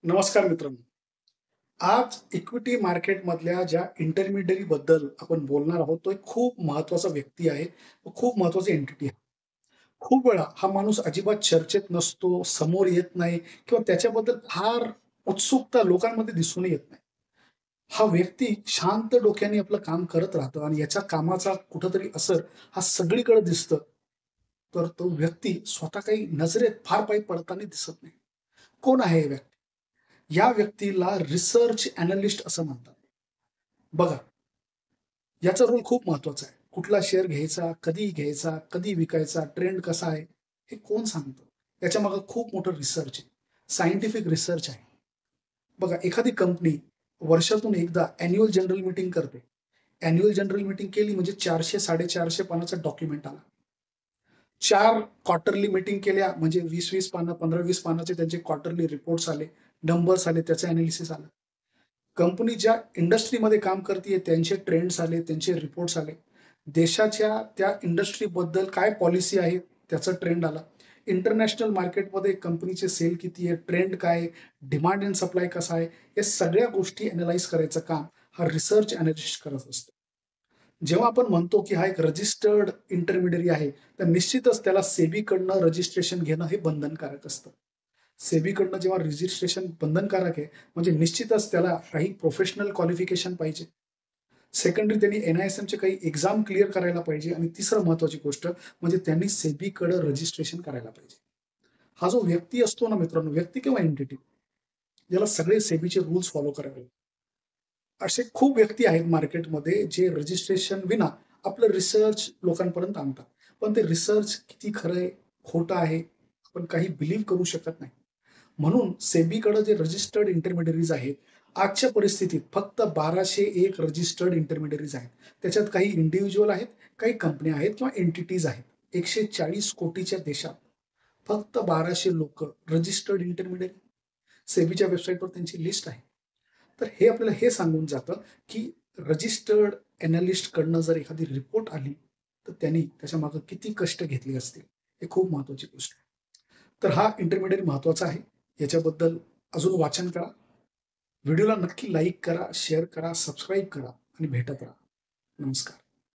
नमस्कार मित्रांनो. आज इक्विटी मार्केटमधल्या ज्या इंटरमिडियरी बद्दल आपण बोलणार आहोत, तो एक खूप महत्त्वाचा व्यक्ती आहे. खूप महत्त्वाची एंटिटी आहे. खूप वेळा हा माणूस अजिबात चर्चेत नसतो, समोर येत नाही किंवा त्याच्याबद्दल फार उत्सुकता लोकांमध्ये दिसून येत नाही. हा व्यक्ती शांत डोक्याने आपलं काम करत राहतो आणि याच्या कामाचा कुठेतरी असर हा सगळीकडे दिसतं. तर तो व्यक्ती स्वतः काही नजरेत फार काही पडताना दिसत नाही. कोण आहे हे व्यक्ती? या व्यक्तीला रिसर्च एनालिस्ट असं म्हणतात. बघा, याचा रोल खूप महत्वाचा आहे. कुठला शेअर घ्यायचा, कधी विकायचा, ट्रेंड कसा आहे, हे कोण सांगतं? याच्यामागे खूप मोठं रिसर्च आहे. सायंटिफिक रिसर्च आहे. बघा, एखादी कंपनी वर्षातून एकदा अॅन्युअल जनरल मीटिंग करते. अॅन्युअल जनरल मीटिंग केली म्हणजे 400-450 पानाचा डॉक्युमेंट आला. 4 क्वार्टरली मीटिंग केल्या म्हणजे 20-20 पानं, 15-20 पानाचे त्यांचे क्वार्टरली रिपोर्ट्स आले, नंबर्स आले, त्याचं एनालिसिस आलं. कंपनी ज्या इंडस्ट्रीमध्ये काम करतीये त्यांचे ट्रेंड्स आले, त्यांचे रिपोर्ट्स आले. देशाच्या त्या इंडस्ट्रीबद्दल काय पॉलिसी आहे त्याचा ट्रेंड आला. इंटरनॅशनल मार्केटमध्ये कंपनीचे सेल किती आहे, ट्रेंड काय आहे, डिमांड एंड सप्लाय कसा आहे, या सगळ्या गोष्टी अॅनलाईज करायचं काम हा रिसर्च एनालिस्ट करत असतो. जेव्हा आपण म्हणतो, की हा एक रजिस्टर्ड इंटरमिडियरी आहे, तर निश्चितच त्याला सेबीकडनं रजिस्ट्रेशन घेणं हे बंधनकारक असतं. सेबीकडनं जेव्हा रजिस्ट्रेशन बंधनकारक आहे, म्हणजे निश्चितच त्याला काही प्रोफेशनल क्वालिफिकेशन पाहिजे. सेकंडरी त्यांनी एन-आय-एस-एमचे काही एक्झाम क्लिअर करायला पाहिजे आणि तिसरं महत्त्वाची गोष्ट म्हणजे त्यांनी सेबीकडे रजिस्ट्रेशन करायला पाहिजे. हा जो व्यक्ती असतो ना मित्रांनो, व्यक्ती किंवा एंटिटी, याला सगळे सेबीचे रूल्स फॉलो करावे लागतात. असे खूप व्यक्ती आहेत मार्केटमध्ये जे रजिस्ट्रेशन विना आपलं रिसर्च लोकांपर्यंत आणतात. पण ते रिसर्च किती खरं आहे, खोटं आहे, आपण काही बिलीव्ह करू शकत नाही. म्हणून सेबीकडे जे रजिस्टर्ड इंटरमिडियरीज आहेत, आजच्या परिस्थितीत फक्त 1201 रजिस्टर्ड इंटरमिडियरीज आहेत. त्याच्यात काही इंडिव्हिज्युअल आहेत, काही कंपन्या आहेत किंवा एंटिटीज आहेत. 140 कोटीच्या देशात फक्त 1200 लोकं रजिस्टर्ड इंटरमिडियरी. सेबीच्या वेबसाईटवर त्यांची लिस्ट आहे. तर हे आपल्याला हे सांगून जातं, की रजिस्टर्ड एनालिस्टकडनं जर एखादी रिपोर्ट आली, तर त्यांनी त्याच्यामागे किती कष्ट घेतले असतील. हे खूप महत्त्वाची गोष्ट आहे. तर हा इंटरमिडिएट महत्त्वाचा आहे. याच्याबद्दल अजून वाचन करा. व्हिडिओला नक्की लाईक करा, शेअर करा, सबस्क्राईब करा आणि भेटत राहा. नमस्कार.